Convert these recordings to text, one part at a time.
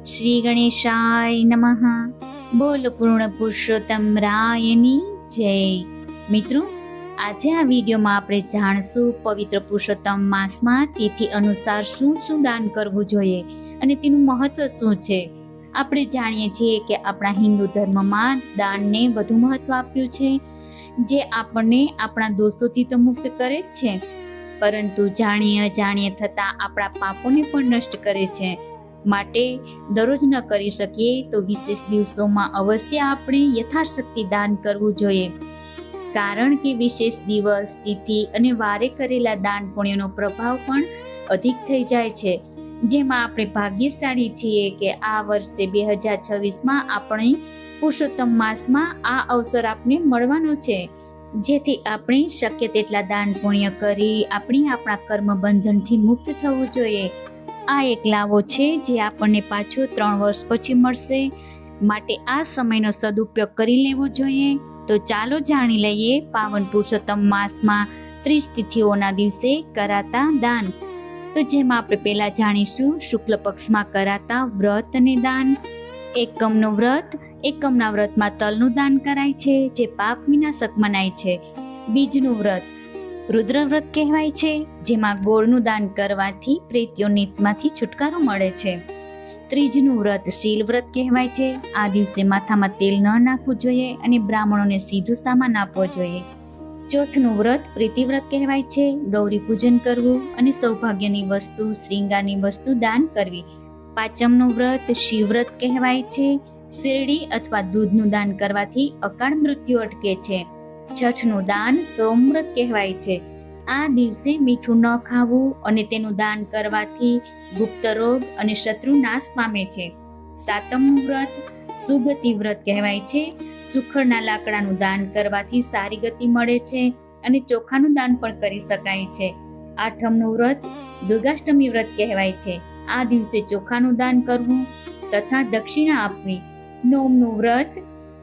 શ્રી ગણેશાય નમઃ. બોલ પૂર્ણ પુરુષોત્તમ રાયની જય. મિત્રો, આજે આ વિડીયોમાં આપણે જાણશું પવિત્ર પુરુષોત્તમ માસમાં તિથિ અનુસાર શું શું દાન કરવું જોઈએ અને તેનું મહત્વ શું છે. આપણે જાણીએ છીએ કે આપણા હિન્દુ ધર્મમાં દાનને વધુ મહત્વ આપ્યું છે, જે આપણને આપણા દોષોથી તો મુક્ત કરે જ છે, પરંતુ જાણીએ અજાણીએ થતા આપણા પાપોને પણ નષ્ટ કરે છે. માટે દરરોજ ન કરી શકીએ તો વિશેષ દિવસોમાં અવશ્ય આપણે યથાશક્તિ દાન કરવું જોઈએ, કારણ કે વિશેષ દિવસ, તિથિ અને વારે કરેલા દાન પુણ્યનો પ્રભાવ પણ અધિક થઈ જાય છે. જેમાં આપણે ભાગ્યશાળી છીએ કે આ વર્ષે 2026માં આપણે પુરુષોત્તમ માસમાં આ અવસર આપને મળવાનો છે, જેથી આપણે શક્ય તેટલા દાન પુણ્ય કરી આપણા કર્મ બંધનથી મુક્ત થવું જોઈએ. આ એક લાવો છે જે આપણને પાછો 3 વર્ષ પછી મળશે, માટે આ સમયનો સદુપયોગ કરી લેવો જોઈએ. તો ચાલો જાણી લઈએ પાવન પુરુષોત્તમ માસમાં 30 તિથિઓના દિવસે કરાતા દાન. તો જેમાં આપણે પહેલા જાણીશું શુક્લ પક્ષમાં કરાતા વ્રત અને દાન. એકમનું વ્રત. એકમના વ્રતમાં તલનું દાન કરાય છે, જે પાપ વિનાશક મનાય છે. બીજનું વ્રત રુદ્ર વ્રત કહેવાય છે, જેમાં ગોળનું દાન કરવાથી પ્રેત્યોનિતમાંથી છુટકારો મળે છે. ત્રીજનું વ્રત શીલ વ્રત કહેવાય છે. આ દિવસે માથામાં તેલ ન નાખવું જોઈએ અને બ્રાહ્મણોને સીધું સામાન આપવો જોઈએ. ચોથનું વ્રત પ્રીતિ વ્રત કહેવાય છે. ગૌરી પૂજન કરવું અને સૌભાગ્યની વસ્તુ, શ્રીંગારની વસ્તુ દાન કરવી. પાંચમનું વ્રત શિવ વ્રત કહેવાય છે. શેરડી અથવા દૂધનું દાન કરવાથી અકાળ મૃત્યુ અટકે છે. છઠનું દાન સોમવ્રત કહેવાય છે. આ દિવસે મીઠું ન ખાવું અને તેનું દાન કરવાથી ગુપ્ત રોગ અને શત્રુ નાશ પામે છે. સાતમનું વ્રત સુગતિ વ્રત કહેવાય છે. સુખડના લાકડાનું દાન કરવાથી સારી ગતિ મળે છે અને ચોખાનું દાન પણ કરી શકાય છે. આઠમનું વ્રત દુર્ગાષ્ટમી વ્રત કહેવાય છે. આ દિવસે ચોખાનું દાન કરવું તથા દક્ષિણા આપવી. નવમનું વ્રત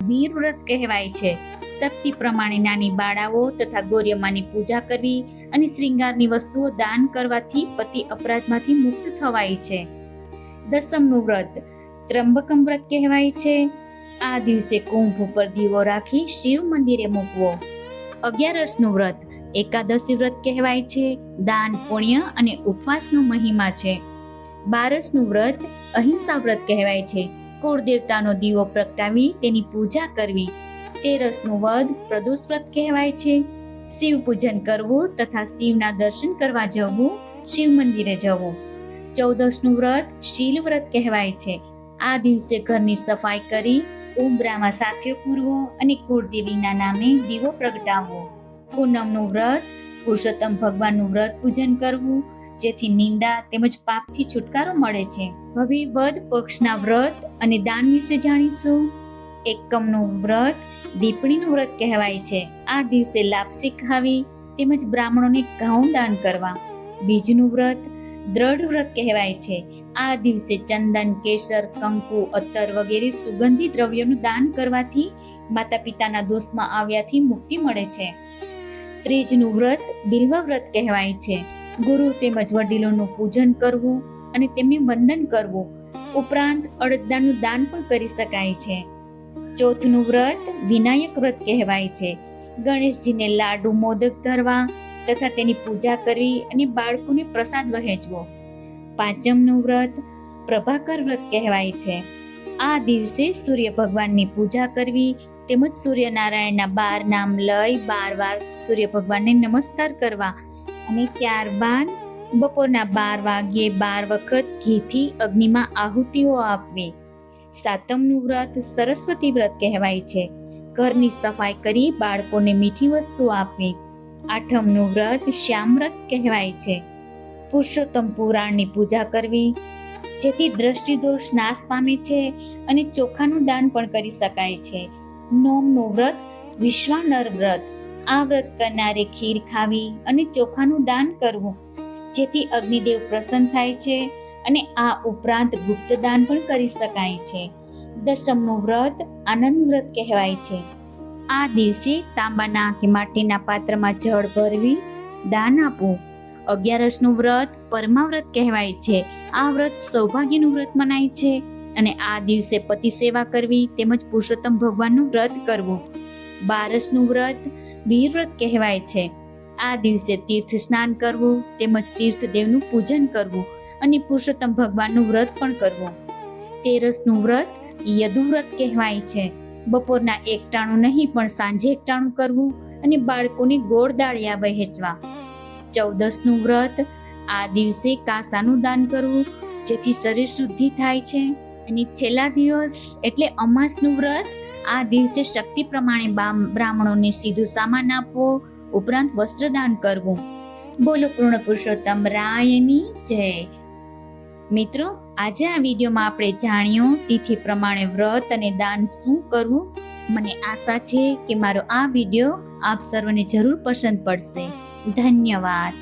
વીર વ્રત કહેવાય છે. શક્તિ પ્રમાણે નાની બાળાઓ તથા ગૌર્યમાની પૂજા કરવી અને શ્રીંગારની વસ્તુઓ દાન કરવાથી પતિ અપરાધમાંથી મુક્ત થવાય છે. દસમનું વ્રત ત્રંબકમ વ્રત કહેવાય છે. આ દિવસે કુંભ ઉપર દીવો રાખી શિવ મંદિરે મૂકવો. 11સનું વ્રત એકાદશી વ્રત કહેવાય છે. દાન, પુણ્ય અને ઉપવાસનો મહિમા છે. 12સનું વ્રત અહિંસા વ્રત કહેવાય છે. કુળ દેવતાનો દીવો પ્રગટાવી તેની પૂજા કરવી. 13સનું વ્રત પ્રદોષ વ્રત કહેવાય છે. શિવ પૂજન કરવું તથા શિવના દર્શન કરવા જવું, શિવ મંદિરે જવું. 14સનું વ્રત શીલ વ્રત કહેવાય છે. આ દિવસે ઘરની સફાઈ કરી ઉંબરામાં સાથિયો પૂરવો અને કુળદેવીના નામે દીવો પ્રગટાવવો. પૂનમનું વ્રત પુરુષોત્તમ ભગવાનનું વ્રત પૂજન કરવું, જેથી નિંદા તેમજ પાપથી છુટકારો મળે છે. હવે વદ પક્ષના વ્રત અને દાન વિશે જાણીશું. એકમનું વ્રત દીપડીનું વ્રત કહેવાય છે. આ દિવસે લાપસી ખાવી તેમજ બ્રાહ્મણોને ઘઉં દાન કરવા. બીજનું વ્રત દ્રઢ વ્રત કહેવાય છે. આ દિવસે ચંદન, કેસર, કંકુ, અત્તર વગેરે સુગંધી દ્રવ્યોનું દાન કરવાથી માતા પિતાના દોષમાં આવ્યાથી મુક્તિ મળે છે. ત્રીજનું વ્રત બિલ્વ વ્રત કહેવાય છે. ગુરુ તેમજ વડીલોનું પૂજન કરવું અને તેમને વંદન કરવું. ઉપરાંત અડદદાનું દાન પણ કરી શકાય છે. ચોથનું વ્રત વિનાયક વ્રત કહેવાય છે. ગણેશજીને લાડુ, મોદક ધરવા તથા તેની પૂજા કરવી અને બાળકોને પ્રસાદ વહેંચવો. પાંચમનું વ્રત પ્રભાકર વ્રત કહેવાય છે. આ દિવસે સૂર્ય ભગવાનની પૂજા કરવી તેમજ સૂર્યનારાયણના 12 નામ લઈ 12 વાર સૂર્ય ભગવાનને નમસ્કાર કરવા અને ત્યારબાદ બપોરના 12 વાગ્યે 12 વખત ઘીથી અગ્નિમાં આહુતિઓ આપવી. સાતમનું વ્રત સરસ્વતી વ્રત કહેવાય છે. ઘરની સફાઈ કરી બાળકોને મીઠી વસ્તુ આપવી. આઠમનું વ્રત શ્યામ વ્રત કહેવાય છે. પુરુષોત્તમ પુરાણની પૂજા કરવી, જેથી દ્રષ્ટિદોષ નાશ પામે છે અને ચોખાનું દાન પણ કરી શકાય છે. નવમનું વ્રત વિશ્વાનર વ્રત. આ વ્રત કરનારે ખીર ખાવી અને ચોખાનું દાન કરવું, જેથી અગ્નિદેવ પ્રસન્ન થાય છે અને આ ઉપરાંત ગુપ્ત દાન પણ કરી શકાય છે. દસમનું વ્રત આનંદ વ્રત કહેવાય છે. આ દિવસે તાંબાના કે માટીના પાત્રમાં જળ ભરવી દાન આપવું. 11સનું વ્રત પરમાવ્રત કહેવાય છે. આ વ્રત સૌભાગ્યનું વ્રત મનાય છે. અને આ દિવસે પતિ સેવા કરવી તેમજ પુરુષોત્તમ ભગવાનનું વ્રત કરવું. બારસનું વ્રત વીર વ્રત કહેવાય છે. આ દિવસે તીર્થ સ્નાન કરવું તેમજ તીર્થદેવનું પૂજન કરવું અને પુરુષોત્તમ ભગવાનનું વ્રત પણ કરવું. તેરસનું વ્રત યદુ વ્રત કહેવાય છે. બપોરના એકટાણું નહીં પણ સાંજે એકટાણું કરવું અને બાળકોને ગોળ દાળિયા વહેંચવા. 14નું વ્રત આ દિવસે કાસાનું દાન કરવું જેથી શરીર શુદ્ધિ થાય છે. અને છેલ્લા દિવસ એટલે અમાસનું વ્રત આ દિવસે શક્તિ પ્રમાણે બ્રાહ્મણોને સીધું સામાન આપવો ઉપરાંત વસ્ત્રદાન કરવું. બોલો પૂર્ણ પુરુષોત્તમ રાયની જય. મિત્રો, આજે આ વિડીયોમાં આપણે જાણ્યું તિથિ પ્રમાણે વ્રત અને દાન શું કરવું. મને આશા છે કે મારો આ વિડીયો આપ સર્વને જરૂર પસંદ પડશે. ધન્યવાદ.